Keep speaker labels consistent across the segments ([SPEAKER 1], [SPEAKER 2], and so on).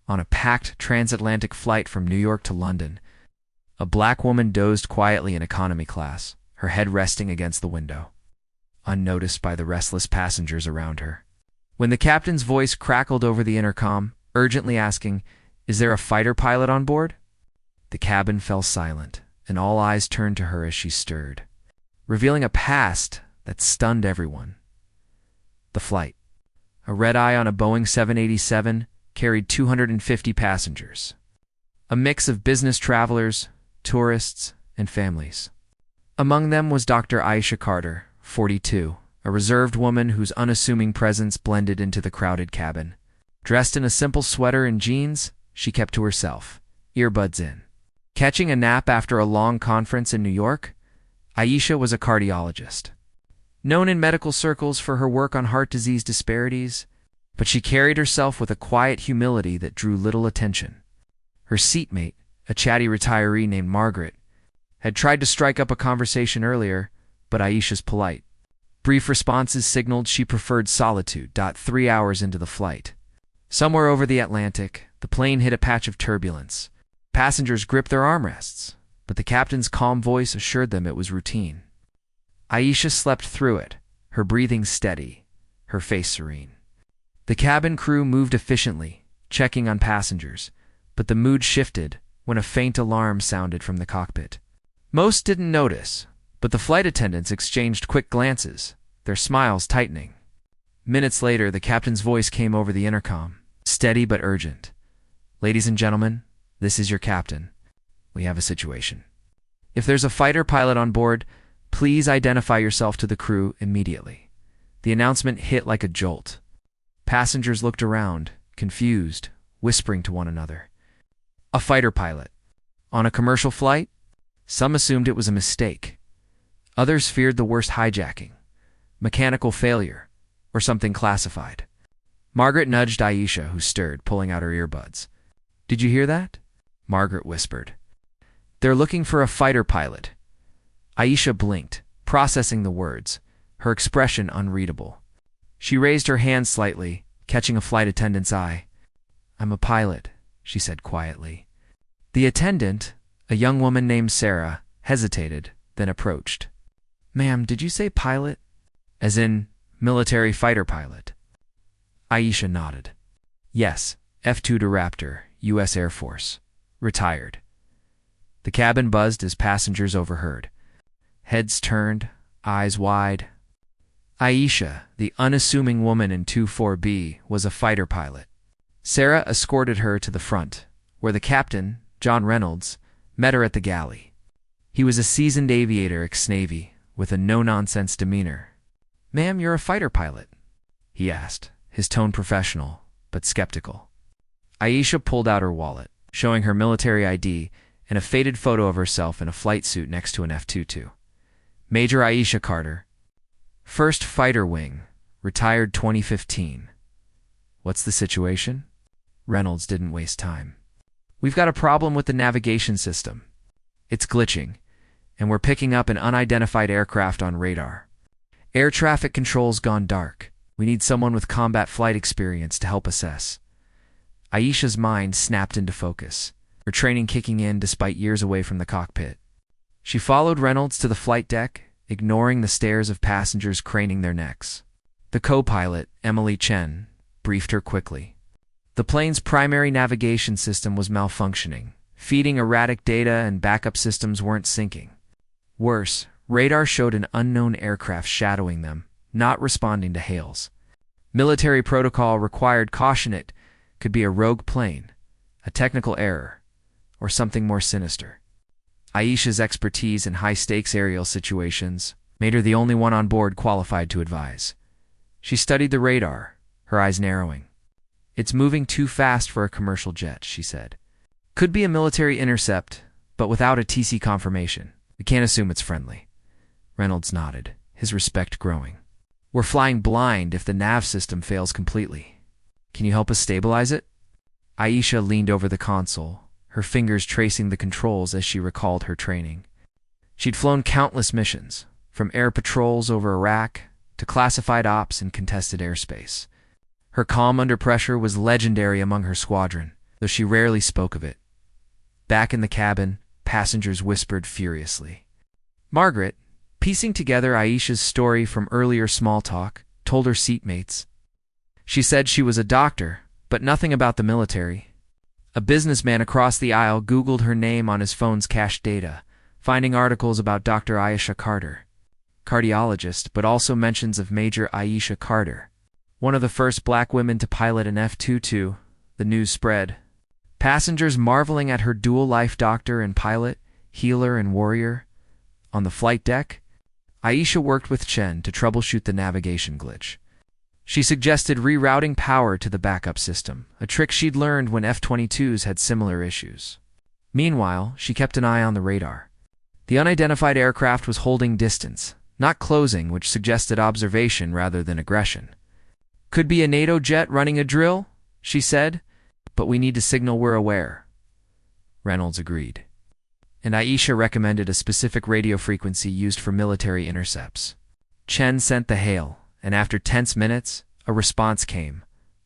[SPEAKER 1] On a packed transatlantic flight from New York to London, a black woman dozed quietly in economy class, her head resting against the window, unnoticed by the restless passengers around her. When the captain's voice crackled over the intercom, urgently asking, "Is there a fighter pilot on board?" the cabin fell silent, and all eyes turned to her as she stirred, revealing a past that stunned everyone. The flight, a red-eye on a Boeing 787, carried 250 passengers, a mix of business travelers, tourists, and families. Among them was Dr. Aisha Carter, 42, a reserved woman whose unassuming presence blended into the crowded cabin. Dressed in a simple sweater and jeans, she kept to herself, earbuds in. Catching a nap after a long conference in New York, Aisha was a cardiologist, known in medical circles for her work on heart disease disparities, but she carried herself with a quiet humility that drew little attention. Her seatmate, a chatty retiree named Margaret, had tried to strike up a conversation earlier, but Aisha's polite, brief responses signaled she preferred solitude. 3 hours into the flight, somewhere over the Atlantic, the plane hit a patch of turbulence. Passengers gripped their armrests, but the captain's calm voice assured them it was routine. Aisha slept through it, her breathing steady, her face serene. The cabin crew moved efficiently, checking on passengers, but the mood shifted when a faint alarm sounded from the cockpit. Most didn't notice, but the flight attendants exchanged quick glances, their smiles tightening. Minutes later, the captain's voice came over the intercom, steady but urgent. "Ladies and gentlemen, this is your captain. We have a situation. If there's a fighter pilot on board, please identify yourself to the crew immediately." The announcement hit like a jolt. Passengers looked around, confused, whispering to one another. A fighter pilot. On a commercial flight? Some assumed it was a mistake. Others feared the worst: hijacking, mechanical failure, or something classified. Margaret nudged Aisha, who stirred, pulling out her earbuds. "Did you hear that?" Margaret whispered. "They're looking for a fighter pilot." Aisha blinked, processing the words, her expression unreadable. She raised her hand slightly, catching a flight attendant's eye. "I'm a pilot," she said quietly. The attendant, a young woman named Sarah, hesitated, then approached. "Ma'am, did you say pilot?" "As in military fighter pilot?" Aisha nodded. "Yes, F-2 to Raptor, U.S. Air Force. Retired." The cabin buzzed as passengers overheard. Heads turned, eyes wide. Aisha, the unassuming woman in 24B, was a fighter pilot. Sarah escorted her to the front, where the captain, John Reynolds, met her at the galley. He was a seasoned aviator ex-Navy, with a no-nonsense demeanor. "Ma'am, you're a fighter pilot?" he asked, his tone professional, but skeptical. Aisha pulled out her wallet, showing her military ID and a faded photo of herself in a flight suit next to an F-22. "Major Aisha Carter, 1st Fighter Wing, retired 2015. "What's the situation?" Reynolds didn't waste time. "We've got a problem with the navigation system. It's glitching, and we're picking up an unidentified aircraft on radar. Air traffic control's gone dark. We need someone with combat flight experience to help assess." Aisha's mind snapped into focus, her training kicking in despite years away from the cockpit. She followed Reynolds to the flight deck, ignoring the stares of passengers craning their necks. The co-pilot, Emily Chen, briefed her quickly. The plane's primary navigation system was malfunctioning, feeding erratic data, and backup systems weren't syncing. Worse, radar showed an unknown aircraft shadowing them, not responding to hails. Military protocol required caution. It could be a rogue plane, a technical error, or something more sinister. Aisha's expertise in high-stakes aerial situations made her the only one on board qualified to advise. She studied the radar, her eyes narrowing. "It's moving too fast for a commercial jet," she said. "Could be a military intercept, but without a TC confirmation. We can't assume it's friendly." Reynolds nodded, his respect growing. "We're flying blind if the nav system fails completely. Can you help us stabilize it?" Aisha leaned over the console, her fingers tracing the controls as she recalled her training. She'd flown countless missions, from air patrols over Iraq to classified ops in contested airspace. Her calm under pressure was legendary among her squadron, though she rarely spoke of it. Back in the cabin, passengers whispered furiously. Margaret, piecing together Aisha's story from earlier small talk, told her seatmates. She said she was a doctor, but nothing about the military. A businessman across the aisle Googled her name on his phone's cached data, finding articles about Dr. Aisha Carter, cardiologist, but also mentions of Major Aisha Carter, one of the first black women to pilot an F-22. The news spread. Passengers marveling at her dual-life doctor and pilot, healer and warrior. On the flight deck, Aisha worked with Chen to troubleshoot the navigation glitch. She suggested rerouting power to the backup system, a trick she'd learned when F-22s had similar issues. Meanwhile, she kept an eye on the radar. The unidentified aircraft was holding distance, not closing, which suggested observation rather than aggression. Could be a NATO jet running a drill, she said, but we need to signal we're aware. Reynolds agreed. And Aisha recommended a specific radio frequency used for military intercepts. Chen sent the hail, and after tense minutes, a response came,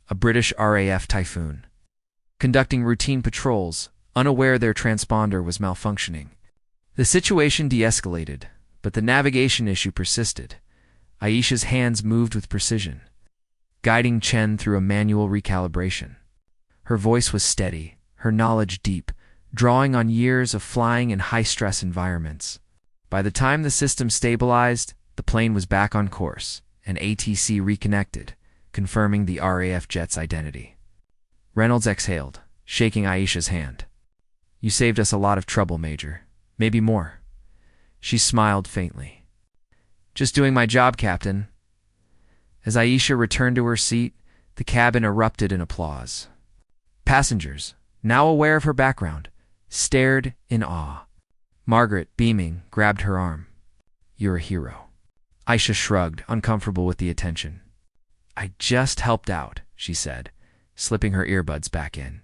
[SPEAKER 1] a British RAF Typhoon. Conducting routine patrols, unaware their transponder was malfunctioning. The situation de-escalated, but the navigation issue persisted. Aisha's hands moved with precision, guiding Chen through a manual recalibration. Her voice was steady, her knowledge deep, drawing on years of flying in high-stress environments. By the time the system stabilized, the plane was back on course, and ATC reconnected, confirming the RAF jet's identity. Reynolds exhaled, shaking Aisha's hand. You saved us a lot of trouble, Major. Maybe more. She smiled faintly. Just doing my job, Captain. As Aisha returned to her seat, the cabin erupted in applause. Passengers, now aware of her background, stared in awe. Margaret, beaming, grabbed her arm. You're a hero. Aisha shrugged, uncomfortable with the attention. I just helped out, she said, slipping her earbuds back in.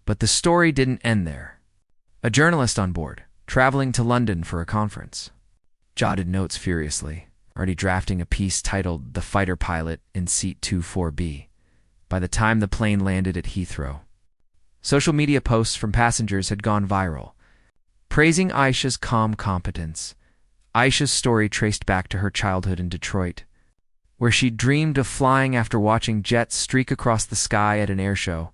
[SPEAKER 1] But the story didn't end there. A journalist on board, traveling to London for a conference, jotted notes furiously, already drafting a piece titled The Fighter Pilot in Seat 24B, by the time the plane landed at Heathrow. Social media posts from passengers had gone viral, praising Aisha's calm competence. Aisha's story traced back to her childhood in Detroit, where she dreamed of flying after watching jets streak across the sky at an air show.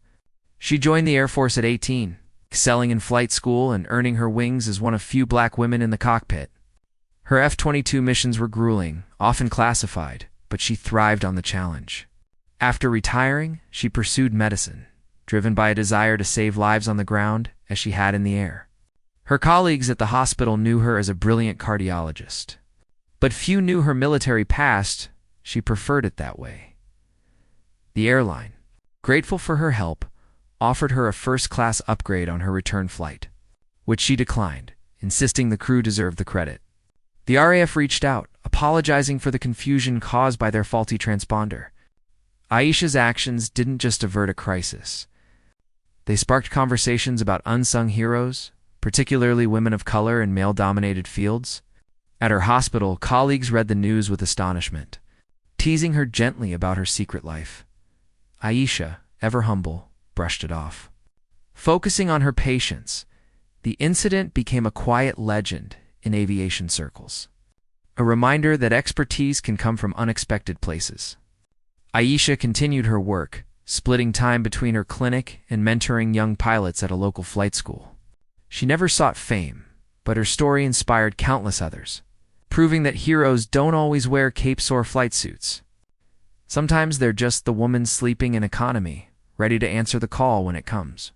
[SPEAKER 1] She joined the Air Force at 18, excelling in flight school and earning her wings as one of few black women in the cockpit. Her F-22 missions were grueling, often classified, but she thrived on the challenge. After retiring, she pursued medicine, driven by a desire to save lives on the ground as she had in the air. Her colleagues at the hospital knew her as a brilliant cardiologist, but few knew her military past. She preferred it that way. The airline, grateful for her help, offered her a first-class upgrade on her return flight, which she declined, insisting the crew deserved the credit. The RAF reached out, apologizing for the confusion caused by their faulty transponder. Aisha's actions didn't just avert a crisis. They sparked conversations about unsung heroes, particularly women of color in male-dominated fields. At her hospital, colleagues read the news with astonishment, teasing her gently about her secret life. Aisha, ever humble, brushed it off. Focusing on her patients, the incident became a quiet legend in aviation circles, a reminder that expertise can come from unexpected places. Aisha continued her work, splitting time between her clinic and mentoring young pilots at a local flight school. She never sought fame, but her story inspired countless others, proving that heroes don't always wear capes or flight suits. Sometimes they're just the woman sleeping in economy, ready to answer the call when it comes.